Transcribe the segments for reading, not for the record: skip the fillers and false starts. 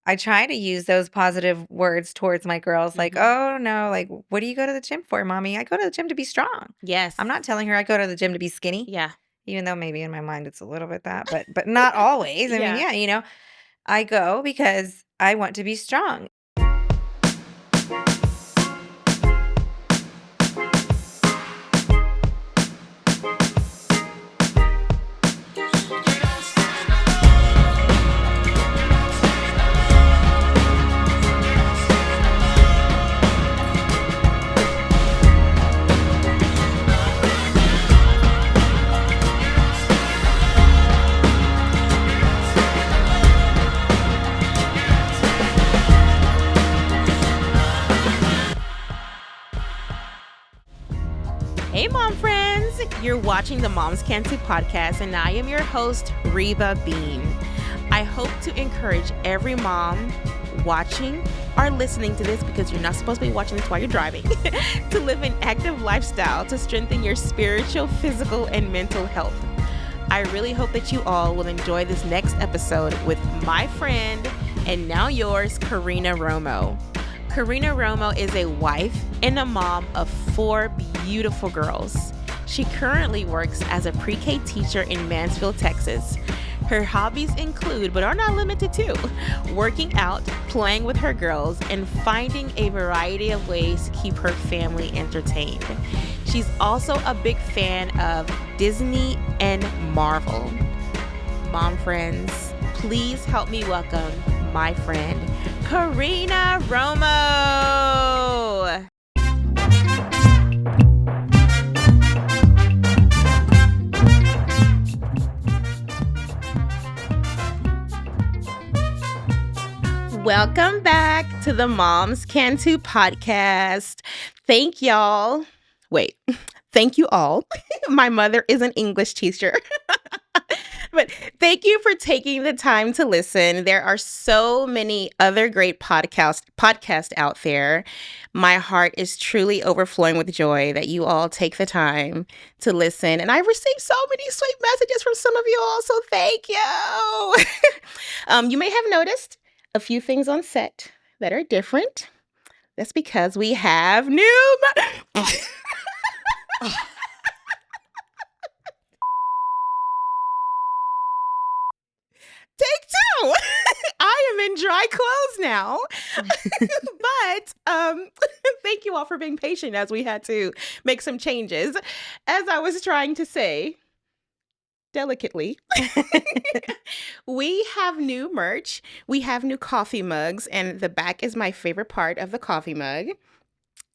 I try to use those positive words towards my girls, like, oh, no, like, what do you go to the gym for, mommy? I go to the gym to be strong. Yes. I'm not telling her I go to the gym to be skinny. Yeah. Even though maybe in my mind it's a little bit that, but not always. I mean, Yeah. I go because I want to be strong. Hey, mom friends! You're watching the Moms Can't Do podcast, and I am your host, Reba Bean. I hope to encourage every mom watching or listening to this, because you're not supposed to be watching this while you're driving, to live an active lifestyle to strengthen your spiritual, physical, and mental health. I really hope that you all will enjoy this next episode with my friend and now yours, Karina Romo. Karina Romo is a wife and a mom of 4 beautiful girls. She currently works as a pre-K teacher in Mansfield, Texas. Her hobbies include, but are not limited to, working out, playing with her girls, and finding a variety of ways to keep her family entertained. She's also a big fan of Disney and Marvel. Mom friends, please help me welcome my friend, Karina Romo. Welcome back to the Moms Can Do podcast. Thank you all. My mother is an English teacher. But thank you for taking the time to listen. There are so many other great podcasts out there. My heart is truly overflowing with joy that you all take the time to listen. And I've received so many sweet messages from some of you all, so thank you. You may have noticed a few things on set that are different. That's because we have new... Take 2. I am in dry clothes now. But thank you all for being patient as we had to make some changes. As I was trying to say delicately, we have new merch. We have new coffee mugs, and the back is my favorite part of the coffee mug.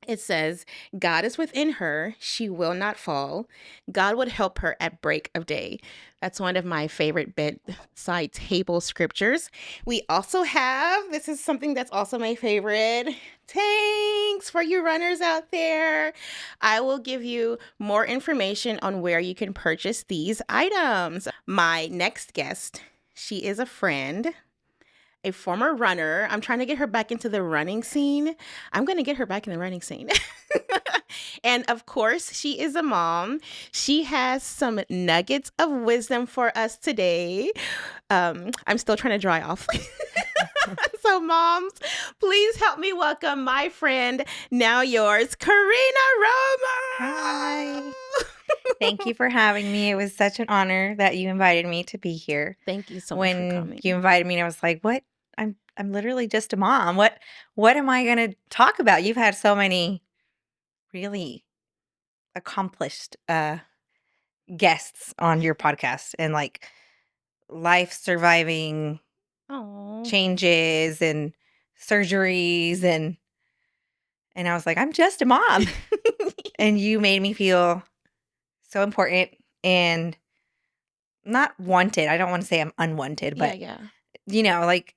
It says, God is within her. She will not fall. God would help her at break of day. That's one of my favorite bedside table scriptures. We also have, this is something that's also my favorite, thanks for you runners out there. I will give you more information on where you can purchase these items. My next guest, she is a friend, a former runner. I'm trying to get her back into the running scene. I'm going to get her back in the running scene. And of course, she is a mom. She has some nuggets of wisdom for us today. I'm still trying to dry off. So moms, please help me welcome my friend, now yours, Karina Romo. Hi. Thank you for having me. It was such an honor that you invited me to be here. Thank you so much for coming. When you invited me, I was like, what? I'm literally just a mom. What am I going to talk about? You've had so many really accomplished guests on your podcast, and like life surviving changes and surgeries, and I was like, I'm just a mom. And you made me feel so important and not wanted. I don't want to say I'm unwanted, but like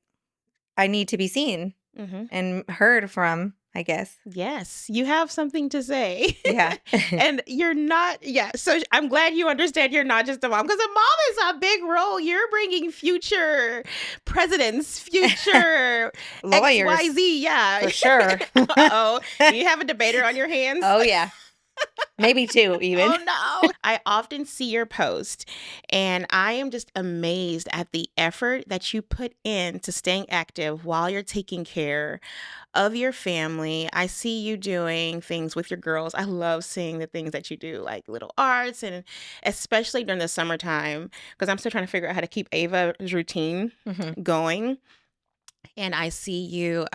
I need to be seen and heard from, I guess. Yes, you have something to say. Yeah. And you're not, so I'm glad you understand you're not just a mom, because a mom is a big role. You're bringing future presidents, future lawyers. XYZ, For sure. Uh-oh. You have a debater on your hands? Oh, yeah. Maybe 2 even. Oh no. I often see your post and I am just amazed at the effort that you put into staying active while you're taking care of your family. I see you doing things with your girls. I love seeing the things that you do, like little arts, and especially during the summertime, because I'm still trying to figure out how to keep Ava's routine Mhm. going. And I see you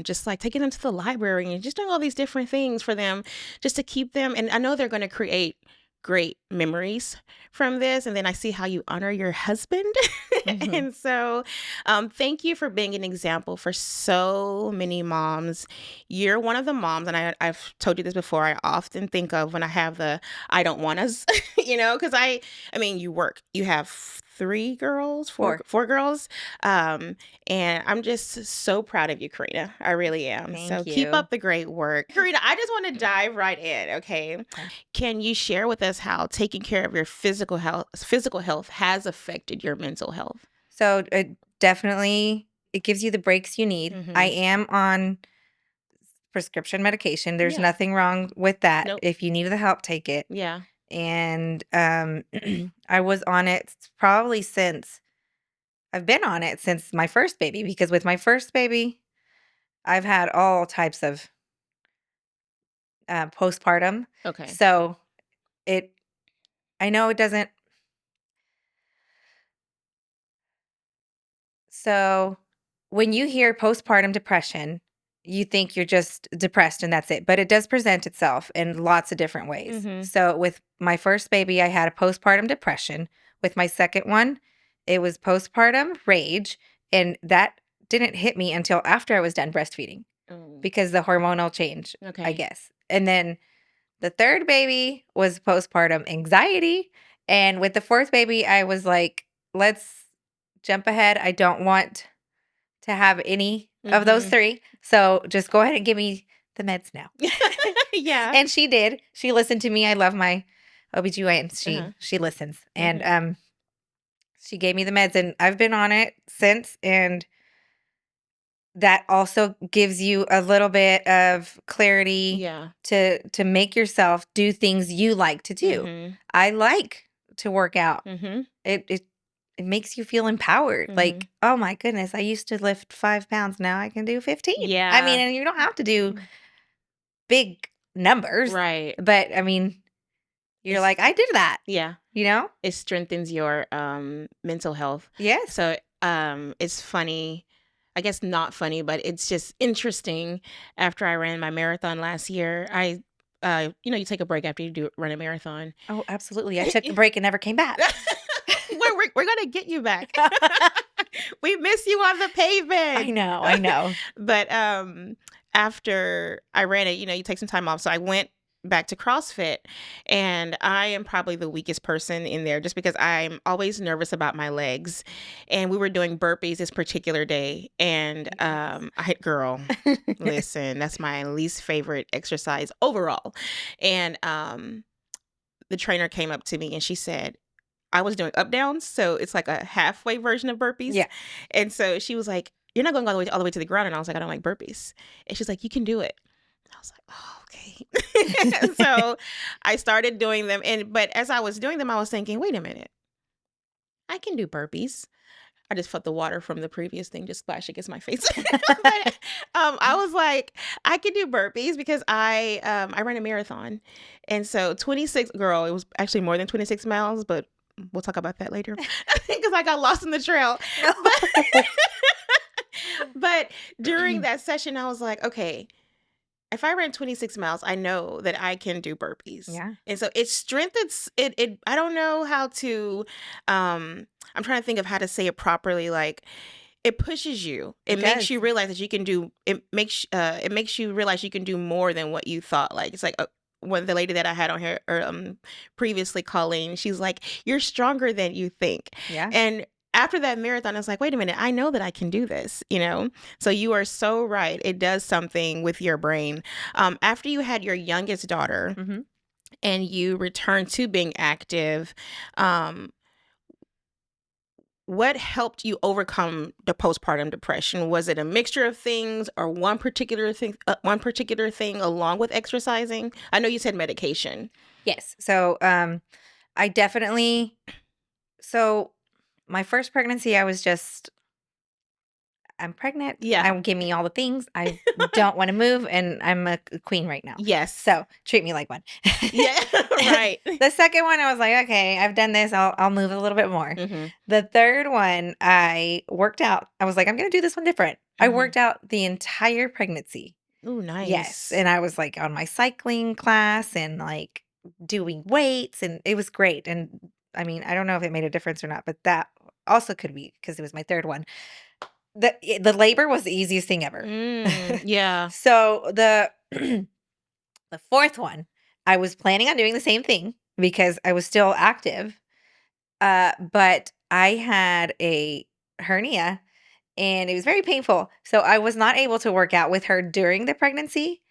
just like taking them to the library and just doing all these different things for them just to keep them. And I know they're going to create great memories from this. And then I see how you honor your husband. Mhm. And so thank you for being an example for so many moms. You're one of the moms, and I've told you this before, I often think of when I have the I don't want us, because I mean, you work, you have 3 girls, 4, 4. 4 girls. Um, and I'm just so proud of you, Karina. I really am. So Thank keep you. up the great work. Karina, I just want to dive right in, okay? Okay. Can you share with us how taking care of your physical health has affected your mental health? So, it gives you the breaks you need. I Mhm. am on prescription medication. There's Yeah. nothing wrong with that. Nope. If you need the help, take it. Yeah. And, I was on it probably since I've been on it since my first baby, because with my first baby, I've had all types of, postpartum. Okay. So, it I know it doesn't so, when you hear postpartum depression, you think you're just depressed and that's it, but it does present itself in lots of different ways. Mhm. So, with my first baby, I had a postpartum depression. With my second one, it was postpartum rage, and that didn't hit me until after I was done breastfeeding Mm. because the hormonal change, I Okay. guess. And then the third baby was postpartum anxiety, and with the fourth baby, I was like, "Let's jump ahead. I don't want to have any of those Mhm. 3. So just go ahead and give me the meds now." Yeah. And she did. She listened to me. I love my OBGYN. Uh-huh. She listens. And Mhm. she gave me the meds, and I've been on it since, and that also gives you a little bit of clarity Yeah. to make yourself do things you like to do. Mhm. I like to work out. Mhm. It makes you feel empowered. Like, Mhm. oh my goodness, I used to lift 5 pounds. Now I can do 15. I mean, Yeah. and you don't have to do big numbers, Right. but I mean, you're It's like, I did that, yeah. you know? It strengthens your mental health. Yes. So it's funny, I guess not funny, but it's just interesting. After I ran my marathon last year, you take a break after you do run a marathon. Oh, absolutely. I took a break and never came back. We're gonna get you back. We miss you on the I pavement. know. I know. But after I ran it, you take some time off. So I went back to CrossFit, and I am probably the weakest person in there just because I'm always nervous about my legs. And we were doing burpees this particular day, and I hit girl. Listen, that's my least favorite exercise overall. And the trainer came up to me and she said, I was doing up downs, so it's like a halfway version of burpees. Yeah. And so she was like, "You're not going all the way to the ground." And I was like, "I don't like burpees." And she's like, "You can do it." And I was like, "Oh, okay." And so I started doing them, but as I was doing them, I was thinking, "Wait a minute, I can do burpees." I just felt the water from the previous thing just splash against my face. But I was like, I could do burpees because I ran a marathon, and so 26 girl, it was actually more than 26 miles, but we'll talk about that later because I got lost in the trail. No. But but during that session, I was like, okay, if I ran 26 miles, I know that I can do burpees. Yeah. And so it strengthens it. I don't know how to I'm trying to think of how to say it properly. Like it pushes you. It It makes does. you realize that you can do it makes you realize you can do more than what you thought. Like it's like one the lady that I had on here or previously, Colleen, she's like, "You're stronger than you think." Yeah. And after that marathon, I was like, wait a minute, I know that I can do this. So you are so right. It does something with your brain. After you had your youngest daughter Mhm. and you returned to being active, um, what helped you overcome the postpartum depression? Was it a mixture of things, or one particular thing along with exercising? I know you said medication. Yes. So, I definitely so my first pregnancy, I was just, I'm pregnant. Yeah. Give me all the things. I don't want to move, and I'm a queen right now. Yes. So treat me like one. Yeah. Right. The second one, I was like, okay, I've done this. I'll move a little bit more. Mm-hmm. The third one, I worked out. I was like, I'm gonna do this one different. I Mm-hmm. worked out the entire pregnancy. Oh, Yes, nice. and I was like on my cycling class and like doing weights, and it was great. And I mean, I don't know if it made a difference or not, but that also could be because it was my third one. The labor was the easiest thing ever. Yeah. So the the fourth one, I was planning on doing the same thing because I was still active. But I had a hernia and it was very painful. So I was not able to work out with her during the pregnancy.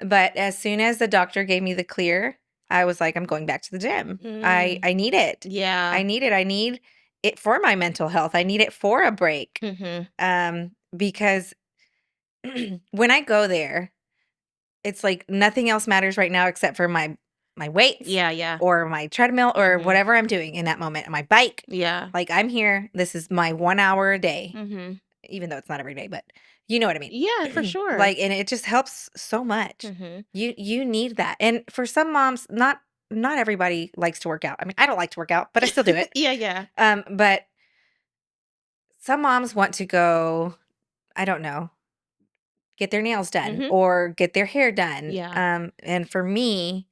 But as soon as the doctor gave me the clear, I was like, I'm going back to the gym. I need it. Yeah. I need it. I need it for my mental health. I need it for a break. Mm-hmm. Because when I go there, it's like nothing else matters right now except for my weights Yeah. or my treadmill or Mhm. whatever I'm doing in that moment. My bike. Yeah. Like I'm here. This is my 1 hour a day. Mm-hmm. Even though it's not every day, but you know what I mean. Yeah, for sure. Like, and it just helps so much. Mm-hmm. You need that. And for some moms, not everybody likes to work out. I mean, I don't like to work out, but I still do it. Yeah. But some moms want to go, I don't know, get their nails done Mhm. or get their hair done. Yeah. And for me,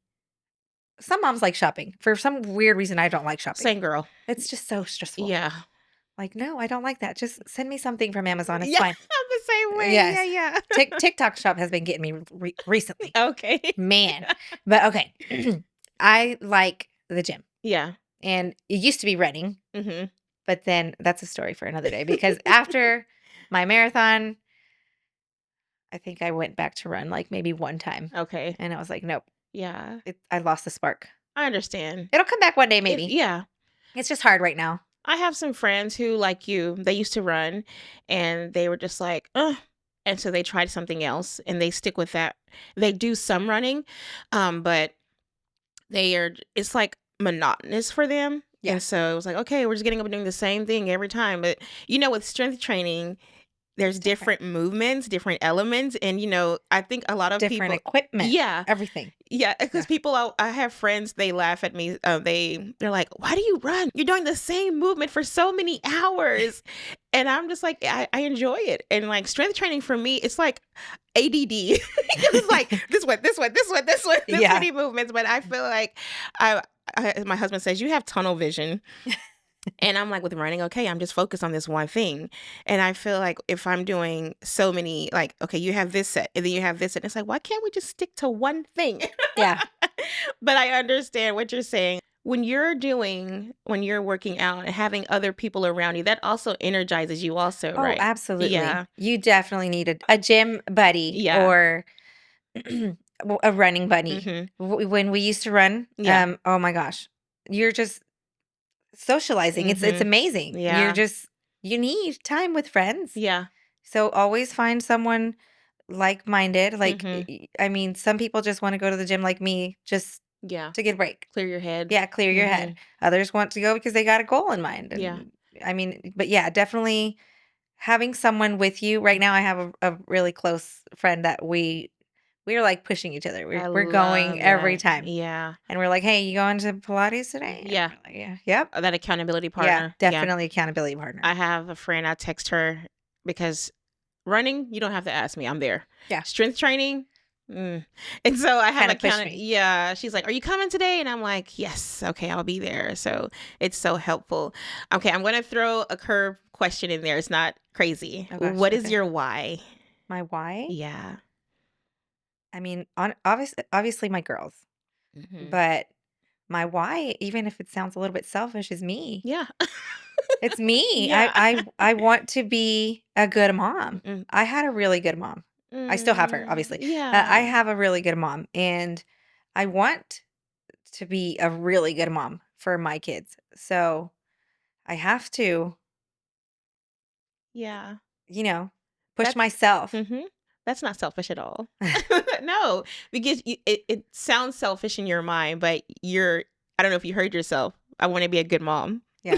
some moms like shopping. For some weird reason, I don't like shopping. Same girl. It's just so stressful. Yeah. Like, no, I don't like that. Just send me something from Amazon. It's Yeah, fine. I'm the same way. Yes. Yeah. TikTok shop has been getting me recently. Okay. Man. But okay. I like the gym. Yeah. And it used to be running, Mm-hmm. but then that's a story for another day because after my marathon, I think I went back to run like maybe one time. Okay. And I was like, nope, Yeah. I lost the spark. I understand. It'll come back one day, maybe. Yeah. It's just hard right now. I have some friends who, like you, they used to run and they were just like, ugh. And so they tried something else and they stick with that. They do some running, but it's like monotonous for them. Yeah. And so it was like, okay, we're just getting up and doing the same thing every time. But, with strength training, there's different movements, different elements. And, I think a lot of Different people. equipment. Yeah. Everything. Yeah, because people, I have friends, they laugh at me. They're like, why do you run? You're doing the same movement for so many hours. And I'm just like, I enjoy it. And like strength training for me, it's like ADD. It's like this one, this many movements. But I feel like my husband says, you have tunnel vision. And I'm like, with running, okay, I'm just focused on this one thing. And I feel like if I'm doing so many, like, okay, you have this set and then you have this set, it's like, why can't we just stick to one thing? Yeah. But I understand what you're saying. When you're working out and having other people around you, that also energizes you also, Oh, right? absolutely. Yeah. You definitely need a gym buddy Yeah. or a running buddy. Mm-hmm. When we used to run, Yeah. oh my gosh, you're just socializing. It's amazing. Yeah. You need time with friends. Yeah. So always find someone like-minded. Like, Mhm. I mean, some people just want to go to the gym like me just Yeah. to get a break. Clear your head. Yeah, clear your head. Others want to go because they got a goal in mind. And Yeah. I mean, but yeah, definitely having someone with you. Right now I have a really close friend that we're like pushing each other. I We're going love every that. time. Yeah. And we're like, "Hey, you going to Pilates today?" And Yeah. we're like, yeah. Yep. That accountability Yeah, partner. definitely accountability partner. I have a friend, I text her because running, you don't have to ask me. I'm there. Yeah. Strength training. And so I have Kinda pushed me. Yeah. She's like, are you coming today? And I'm like, yes. Okay, I'll be there. So it's so helpful. Okay, I'm going to throw a curve question in there. It's not crazy. Oh, gosh, What is okay. your why? My why? Yeah. I mean, obviously my girls. Mhm. But my why, even if it sounds a little bit selfish, is me. Yeah. It's me. Yeah. I want to be a good mom. Mm. I had a really good mom. I still have her, obviously. Yeah. I have a really good mom, and I want to be a really good mom for my kids. So I have to Yeah. Push That's myself. mhm. That's not selfish at all. No, because it sounds selfish in your mind, but I don't know if you heard yourself. I want to be a good mom. Yeah.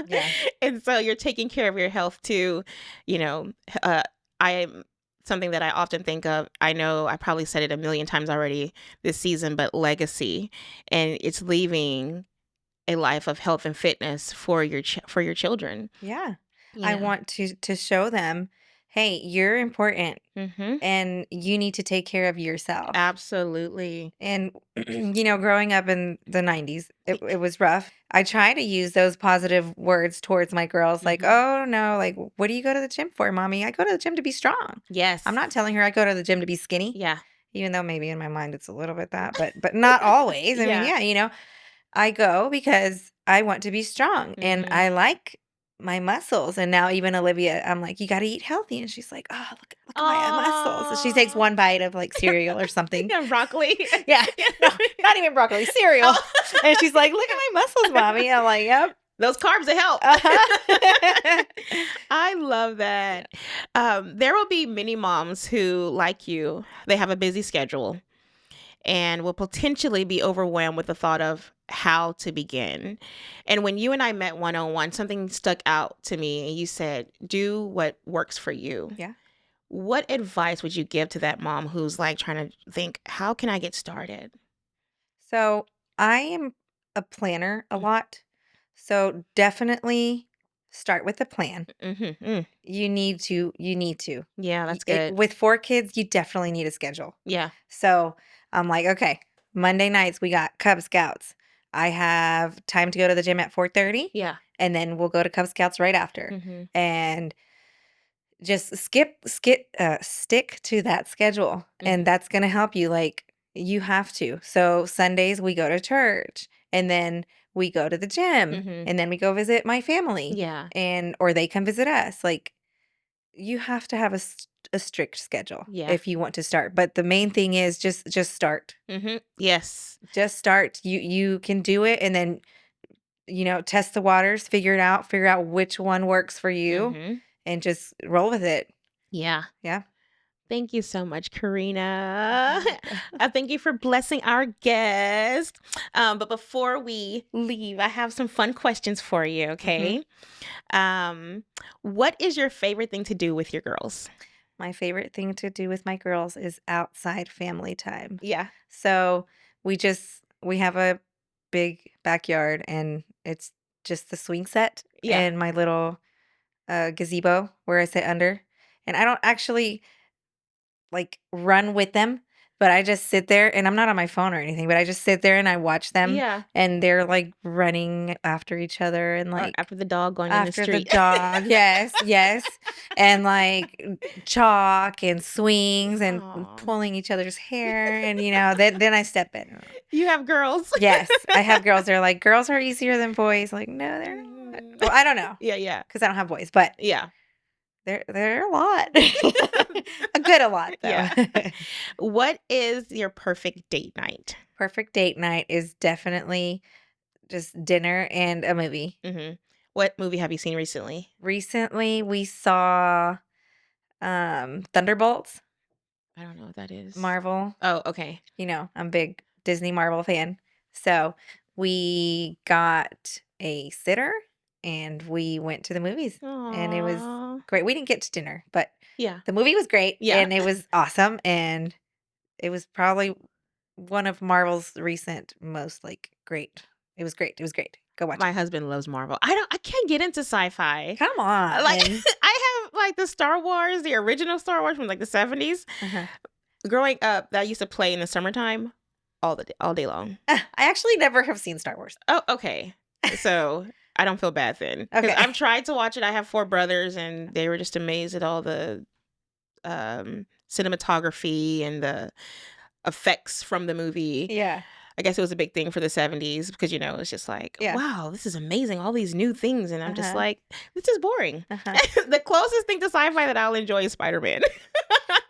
Yeah. And so you're taking care of your health too. You know, uh, I'm something that I often think of. I know I probably said it a million times already this season, but legacy, and it's leaving a life of health and fitness for for your children. Yeah. You I know. want to show them, hey, you're important Mm-hmm. and you need to take care of yourself. Absolutely. And growing up in the 90s, it was rough. I try to use those positive words towards my girls like, Mm-hmm. "Oh, no, like what do you go to the gym for, mommy? I go to the gym to be strong." I'm Yes. not telling her I go to the gym to be skinny, Yeah. even though maybe in my mind it's a little bit that, but not always. I mean, Yeah. yeah, I go because I want to be strong and Mm-hmm. I like my muscles. And now even Olivia, I'm like, you got to eat healthy. And she's like, oh, look at my muscles. So she takes Oh. one bite of like cereal or something. Yeah, broccoli. Yeah. No, not even broccoli, cereal. Oh. And she's like, look at my muscles, mommy. I'm like, yep. Those carbs will help. Uh-huh. I love Yeah. that. There will be many moms who, like you, they have a busy schedule and will potentially be overwhelmed with the thought of how to begin. And when you and I met one on one, something stuck out to me, and you said, do what works for you. Yeah. What advice would you give to that mom who's like trying to think, how can I get started? So I am a planner a lot. So definitely start with a plan. Mm-hmm. You need to. Yeah, that's good. With 4 kids, you definitely need a schedule. Yeah. So I'm like, okay, Monday nights we got Cub Scouts. I have time to go to the gym at 4:30, Yeah. and then we'll go to Cub Scouts right after. Mm-hmm. And just stick to that schedule, Mm-hmm. and that's gonna help you. Like you have to. So Sundays we go to church, and then we go to the gym, Mm-hmm. and then we go visit my family, Yeah. and or they come visit us. Like you have to have a strict schedule Yeah. if you want to start. But the main thing is just start. Mm-hmm. Yes. Just start. You can do it, and then test the waters, figure out which one works for you, Mm-hmm. and just roll with it. Yeah. Yeah. Thank you so much, Karina. Thank you for blessing our guest. But before we leave, I have some fun questions for you, Mhm. okay? What is your favorite thing to do with your girls? My favorite thing to do with my girls is outside family time. Yeah. So we have a big backyard, and it's just the swing set Yeah. and my little gazebo where I sit under. And I don't actually like run with them, but I just sit there and I'm not on my phone or anything, but I just sit there and I watch them Yeah. and they're like running after each other and Or like after the dog going in the after the street. dog. Yes, yes. And like chalk and swings and Aw. pulling each other's hair and then I step in. You have girls. Yes, I have girls. They're like, girls are easier than boys. Like, no, they're not. Mhm. Well, I don't know Yeah, yeah. because I don't have boys, but Yeah. they're a lot. A good a lot though. Yeah. What is your perfect date night? Perfect date night is definitely just dinner and a movie. Mm-hmm. What movie have you seen recently? Recently, we saw Thunderbolts, I don't know what that is. Marvel. Oh, okay. I'm a big Disney Marvel fan. So we got a sitter and we went to the movies and it was Aww. great. We didn't get to dinner, but Yeah. the movie was great Yeah. and it was awesome. And it was probably one of Marvel's recent most like great. It was great. It was great. Go watch My it. husband loves Marvel. I can't get into sci-fi. Come on. Like I have like the Star Wars, the original Star Wars from like the 70s. Uh-huh. Growing up, that used to play in the summertime all day long. I actually never have seen Star Wars. Oh, okay. So I don't feel bad then. Because Okay. I've tried to watch it. I have 4 brothers and they were just amazed at all the cinematography and the effects from the movie. Yeah. I guess it was a big thing for the 70s because, it's just like, Yeah. wow, this is amazing. All these new things. And I'm just Uh-huh. like, this is boring. Uh-huh. The closest thing to sci-fi that I'll enjoy is Spider-Man.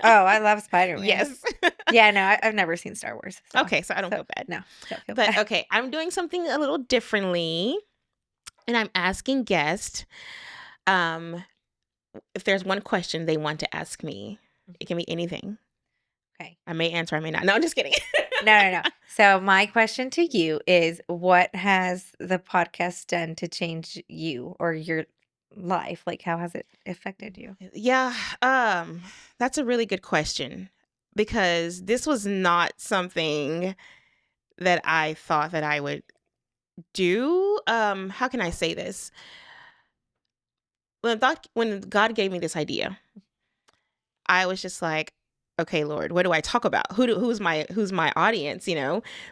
Oh, I love Spider-Man. Yes. Yeah, no, I've never seen Star Wars. So. Okay, so I don't feel bad. No, don't feel But bad. okay, I'm doing something a little differently. And I'm asking guests if there's one question they want to ask me, it can be anything. Okay. I may answer, I may not. No, I'm just kidding. No. So my question to you is, what has the podcast done to change you or your life? Like, how has it affected you? Yeah, that's a really good question, because this was not something that I thought that I would do. How can I say this? When God gave me this idea, I was just like, okay, Lord, what do I talk about? Who's my audience,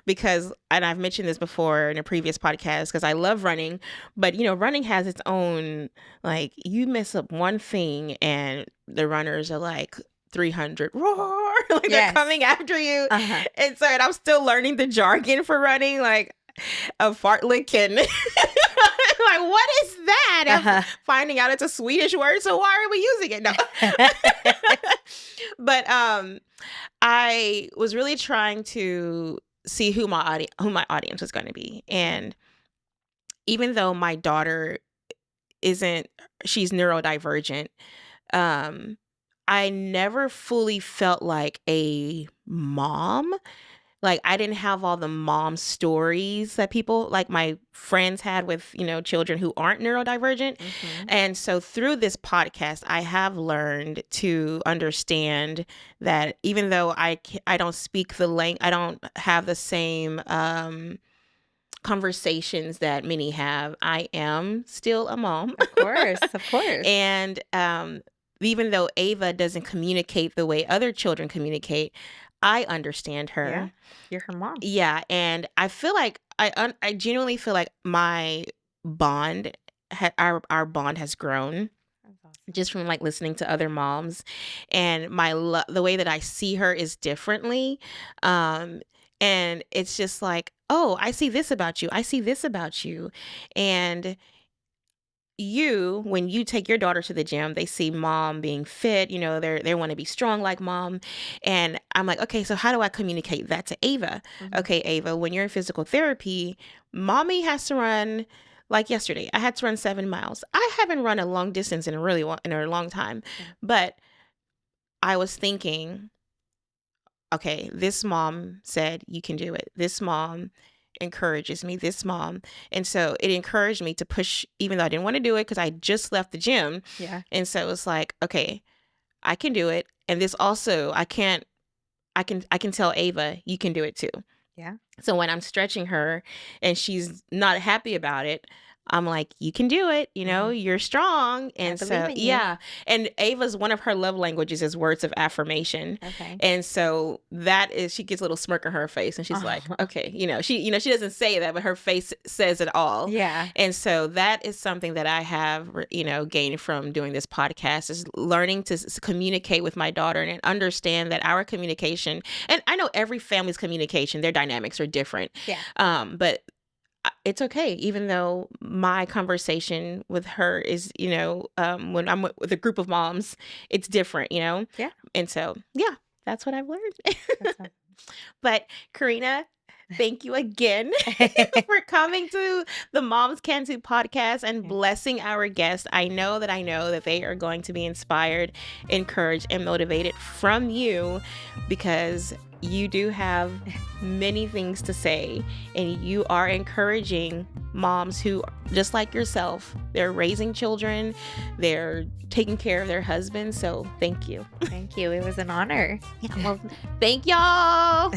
Because, and I've mentioned this before in a previous podcast, because I love running, but running has its own, like, you mess up one thing and the runners are like 300 roar, like they're coming after you. And so, and I'm still learning the jargon for running, like a fartlek and like, what is that? I'm finding out it's a Swedish word, so why are we using it? No. But I was really trying to see who my audience was going to be. And even though my daughter she's neurodivergent, I never fully felt like a mom. Like, I didn't have all the mom stories that people, like my friends, had with, children who aren't neurodivergent. And so through this podcast, I have learned to understand that even though I don't speak the language, I don't have the same conversations that many have, I am still a mom. Of course. And even though Ava doesn't communicate the way other children communicate, I understand her. Yeah, you're her mom. Yeah, and I feel like I genuinely feel like my bond, our bond has grown. That's awesome. Just from like listening to other moms, and the way that I see her is differently, and it's just like, oh, I see this about you. I see this about you, and when you take your daughter to the gym, they see mom being fit, they want to be strong like mom. And I'm like, okay, so how do I communicate that to Ava? Okay, Ava, when you're in physical therapy, mommy has to run, like yesterday, I had to run 7 miles. I haven't run a long distance in a long time, but I was thinking, okay, this mom said you can do it. This mom encourages me, this mom. And so it encouraged me to push, even though I didn't want to do it because I just left the gym. Yeah. And so it's like, okay, I can do it. And this also, I can tell Ava, you can do it too. Yeah. So when I'm stretching her and she's not happy about it, I'm like, you can do it, you're strong. And so, yeah. And Ava's, one of her love languages is words of affirmation. Okay. And so she gets a little smirk on her face and she's like, okay, she doesn't say that, but her face says it all. Yeah. And so that is something that I have, gained from doing this podcast, is learning to communicate with my daughter and understand that our communication, and I know every family's communication, their dynamics are different. Yeah. But it's okay, even though my conversation with her is, when I'm with a group of moms, it's different, Yeah. And so, yeah, that's what I've learned. But Karina, thank you again for coming to the Moms Can Do podcast and blessing our guests. I know that they are going to be inspired, encouraged, and motivated from you, because you do have many things to say, and you are encouraging moms who, just like yourself, they're raising children, they're taking care of their husbands. So thank you. Thank you. It was an honor. Yeah, well, thank y'all.